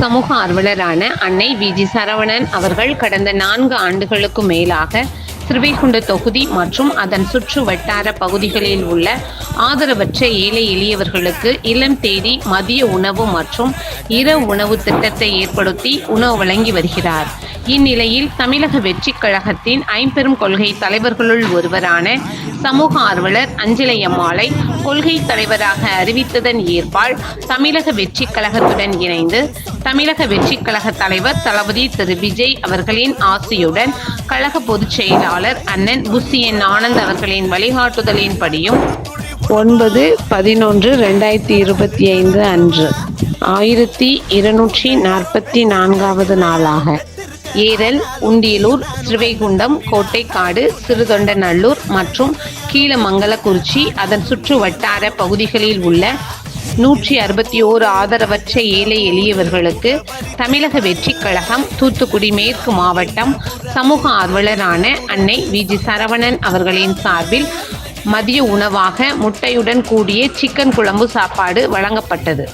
சமூக ஆர்வலரான அன்னை வி.ஜி. சரவணன் அவர்கள் கடந்த 4 ஆண்டுகளுக்கு மேலாக ஸ்ரீவைகுண்ட தொகுதி மற்றும் அதன் சுற்று வட்டார பகுதிகளில் உள்ள ஆதரவற்ற ஏழை எளியவர்களுக்கு இல்லம் தேடி மதிய உணவு மற்றும் இரவு உணவு திட்டத்தை ஏற்படுத்தி உணவு வழங்கி வருகிறார். இந்நிலையில் தமிழக வெற்றிக் கழகத்தின் ஐம்பெரும் கொள்கை தலைவர்களுள் ஒருவரான சமூக ஆர்வலர் அஞ்சலையம்மாளை கொள்கை தலைவராக அறிவித்ததன் ஏற்பால் தமிழக வெற்றிக் கழகத்துடன் இணைந்து தமிழக வெற்றிக் கழக தலைவர் தளபதி திரு விஜய் அவர்களின் ஆசியுடன் கழக பொதுச் செயலாளர் அண்ணன் புசியன் ஆனந்த் அவர்களின் வழிகாட்டுதலின்படியும் 9/11/2025 அன்று 1244வது நாளாக ஏரல், உண்டியலூர், ஸ்ரீவைகுண்டம், கோட்டைக்காடு, சிறுதொண்டநல்லூர் மற்றும் கீழமங்கலக்குறிச்சி அதன் சுற்று வட்டார பகுதிகளில் உள்ள 161 ஆதரவற்ற ஏழை எளியவர்களுக்கு தமிழக வெற்றிக் கழகம் தூத்துக்குடி மேற்கு மாவட்டம் சமூக ஆர்வலரான அன்னை வி.ஜி. சரவணன் அவர்களின் சார்பில் மதிய உணவாக முட்டையுடன் கூடிய சிக்கன் குழம்பு சாப்பாடு வழங்கப்பட்டது.